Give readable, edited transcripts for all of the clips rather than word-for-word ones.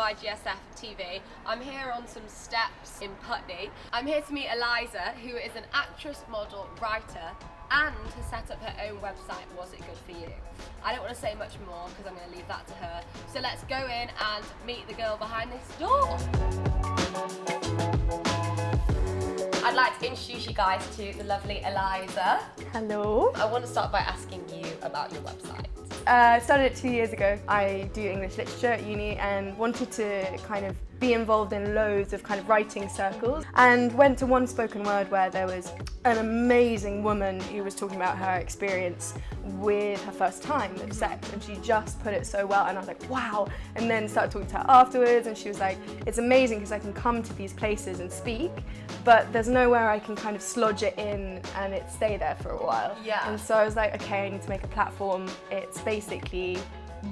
IGSF TV. I'm here on some steps in Putney. I'm here to meet Eliza, who is an actress, model, writer, and has set up her own website, Was It Good For You? I don't want to say much more because I'm going to leave that to her. So let's go in and meet the girl behind this door. I'd like to introduce you guys to the lovely Eliza. Hello. I want to start by asking you about your website. I started it 2 years ago. I do English literature at uni and wanted to kind of be involved in loads of kind of writing circles, and went to one spoken word where there was an amazing woman who was talking about her experience with her first time with sex, and she just put it so well, and I was like, wow. And then started talking to her afterwards, and she was like, it's amazing because I can come to these places and speak, but there's nowhere I can kind of slodge it in and it stay there for a while. Yeah. And so I was like, okay, I need to make a platform. It's basically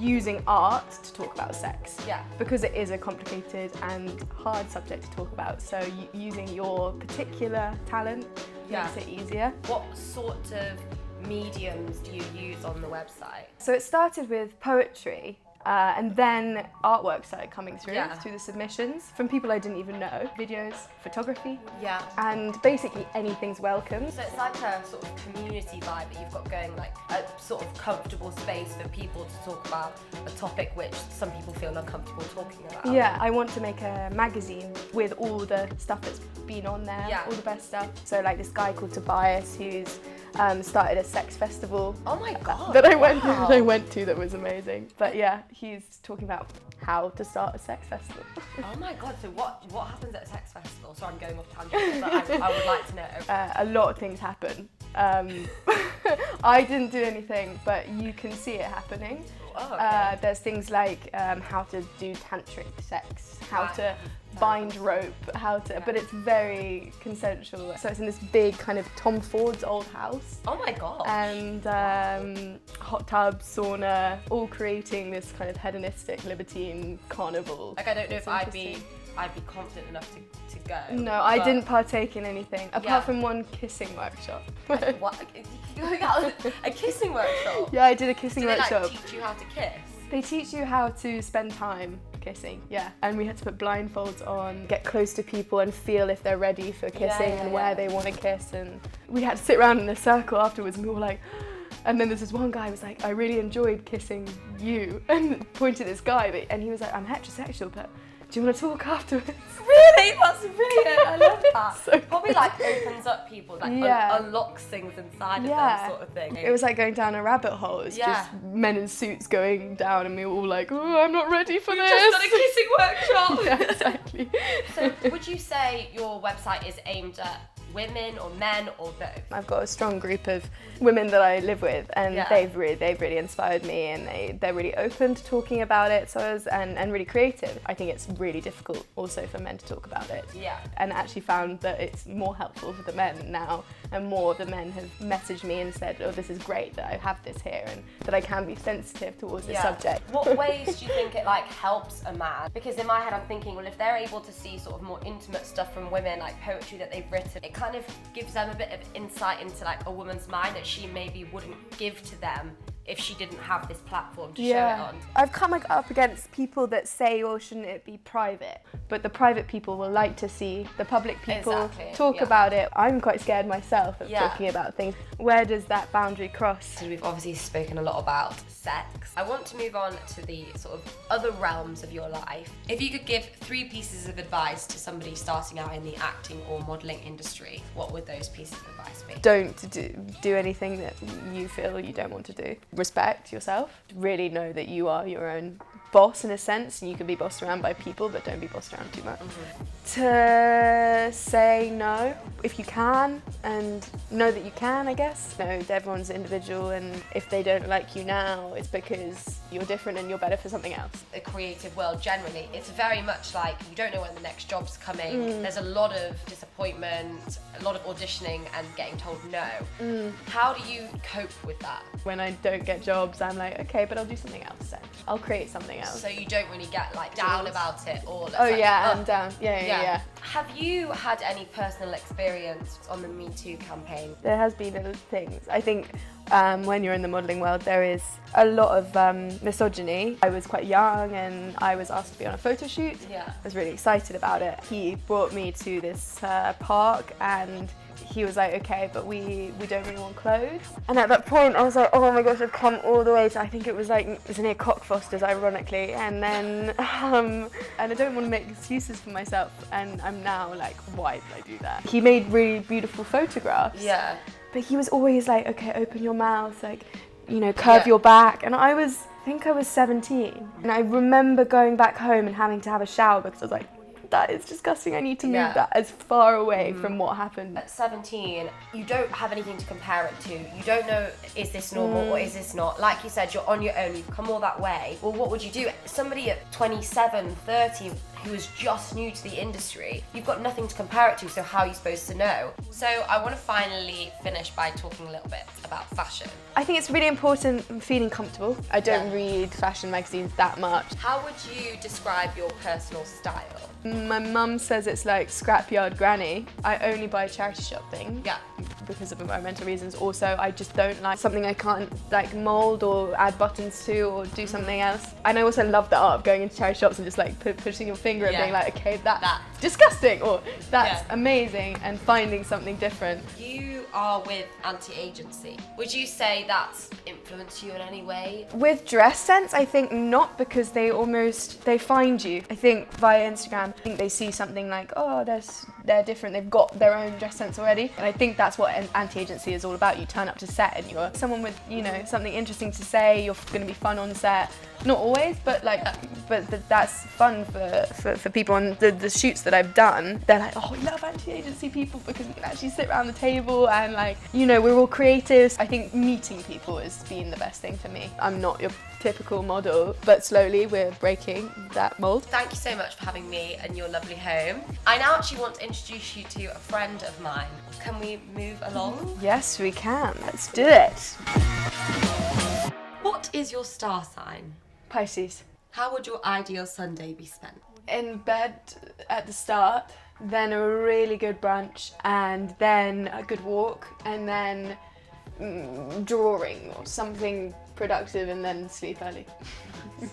using art to talk about sex. Yeah. Because it is a complicated and hard subject to talk about, so using your particular talent makes it easier. What sort of mediums do you use on the website? So it started with poetry, and then artwork started coming through the submissions from people I didn't even know. Videos, photography, and basically anything's welcome. So it's like a sort of community vibe that you've got going, like a sort of comfortable space for people to talk about a topic which some people feel uncomfortable talking about. Yeah, I want to make a magazine with all the stuff that's been on there, all the best stuff. So like this guy called Tobias who's started a sex festival. Oh my god! That I went to that was amazing. But yeah, he's talking about how to start a sex festival. Oh my god! So what happens at a sex festival? Sorry, I'm going off tangent, but I would like to know. A lot of things happen. I didn't do anything, but you can see it happening. Oh, okay. There's things like how to do tantric sex, how to bind rope, but it's very consensual. So it's in this big kind of Tom Ford's old house. Oh my god! And hot tub, sauna, all creating this kind of hedonistic, libertine carnival. Like I don't know if I'd be confident enough to go. No, I didn't partake in anything apart from one kissing workshop. What? A kissing workshop? Yeah, I did a kissing workshop. Do they teach you how to kiss? They teach you how to spend time kissing, and we had to put blindfolds on, get close to people and feel if they're ready for kissing and where they want to kiss, and we had to sit around in a circle afterwards and we were like, and then there's this one guy who was like, I really enjoyed kissing you, and pointed at this guy, and he was like, I'm heterosexual, but do you want to talk afterwards? Really? That's brilliant. I love that. So probably like opens up people, like unlocks things inside of them, sort of thing. It was like going down a rabbit hole. It's just men in suits going down, and we were all like, oh, I'm not ready for this. Just got a kissing workshop. Yeah, exactly. So would you say your website is aimed at women or men or both? I've got a strong group of women that I live with, and they've really inspired me, and they're really open to talking about it, and really creative. I think it's really difficult also for men to talk about it. Yeah. And actually found that it's more helpful for the men now, and more of the men have messaged me and said, oh, this is great that I have this here and that I can be sensitive towards this subject. What ways do you think it like helps a man? Because in my head I'm thinking, well, if they're able to see sort of more intimate stuff from women, like poetry that they've written, it kind of gives them a bit of insight into like a woman's mind that she maybe wouldn't give to them if she didn't have this platform to show it on. I've come up against people that say, well, shouldn't it be private? But the private people will like to see the public people talk about it. I'm quite scared myself of talking about things. Where does that boundary cross? So we've obviously spoken a lot about sex. I want to move on to the sort of other realms of your life. If you could give 3 pieces of advice to somebody starting out in the acting or modelling industry, what would those pieces of advice be? Don't do anything that you feel you don't want to do. Respect yourself. Really know that you are your own boss in a sense, and you can be bossed around by people, but don't be bossed around too much. To say no if you can, and know that you can, I guess. You know, everyone's individual, and if they don't like you now, it's because you're different and you're better for something else. The creative world generally, it's very much like you don't know when the next job's coming. There's a lot of disappointment, a lot of auditioning and getting told no. How do you cope with that? When I don't get jobs, I'm like, okay, but I'll do something else then. I'll create something else. So you don't really get like down about it, or I'm down. Yeah. Have you had any personal experience on the Me Too campaign? There has been little things. I think when you're in the modelling world, there is a lot of misogyny. I was quite young and I was asked to be on a photo shoot. Yeah. I was really excited about it. He brought me to this park and he was like, okay, but we don't really want clothes. And at that point I was like, oh my gosh, I've come all the way to, I think it was near Cockfosters, ironically. And then, and I don't want to make excuses for myself. And I'm now like, why did I do that? He made really beautiful photographs. Yeah. But he was always like, okay, open your mouth, like, you know, curve your back. And I think I was 17. And I remember going back home and having to have a shower because I was like, that is disgusting. I need to move that as far away from what happened. At 17, you don't have anything to compare it to. You don't know, is this normal or is this not? Like you said, you're on your own, you've come all that way. Well, what would you do? Somebody at 27, 30 who is just new to the industry, you've got nothing to compare it to, so how are you supposed to know? So I want to finally finish by talking a little bit about fashion. I think it's really important feeling comfortable. I don't read fashion magazines that much. How would you describe your personal style? My mum says it's like scrapyard granny. I only buy charity shop things. Yeah. Because of environmental reasons. Also, I just don't like something I can't like mould or add buttons to or do something else. And I also love the art of going into charity shops and just like pushing your finger and being like, okay, that's disgusting, or that's amazing, and finding something different. You are with Anti-Agency. Would you say that's influenced you in any way? With dress sense, I think not, because they find you. I think via Instagram, I think they see something like, oh, they're different, they've got their own dress sense already. And I think that's what Anti-Agency is all about. You turn up to set and you're someone with, you know, something interesting to say, you're going to be fun on set. Not always, but that's fun for people on the shoots that I've done. They're like, oh, we love Anti-Agency people because we can actually sit around the table and like, you know, we're all creatives. I think meeting people has been the best thing for me. I'm not your typical model, but slowly we're breaking that mold. Thank you so much for having me in your lovely home. I now actually want to introduce you to a friend of mine. Can we move along? Yes, we can. Let's do it. What is your star sign? Pisces. How would your ideal Sunday be spent? In bed at the start, then a really good brunch, and then a good walk, and then drawing or something productive, and then sleep early.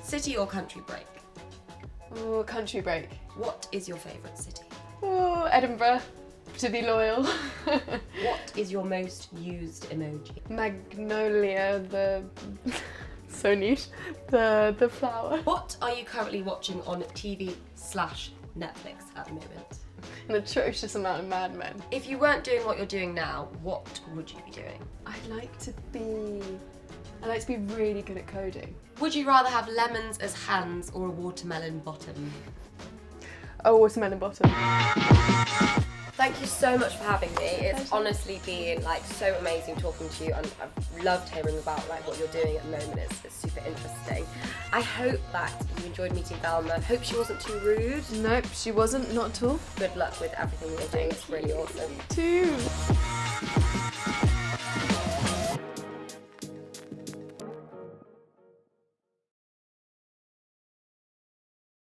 City or country break? Ooh, country break. What is your favourite city? Ooh, Edinburgh, to be loyal. What is your most used emoji? Magnolia, so niche, the flower. What are you currently watching on TV/Netflix at the moment? An atrocious amount of Mad Men. If you weren't doing what you're doing now, what would you be doing? I'd like to be really good at coding. Would you rather have lemons as hands or a watermelon bottom? A watermelon bottom. Thank you so much for having me. It's honestly been like so amazing talking to you, and I've loved hearing about like what you're doing at the moment. It's super interesting. I hope that you enjoyed meeting Velma. Hope she wasn't too rude. Nope, she wasn't, not at all. Good luck with everything you're doing. It's really awesome. Too.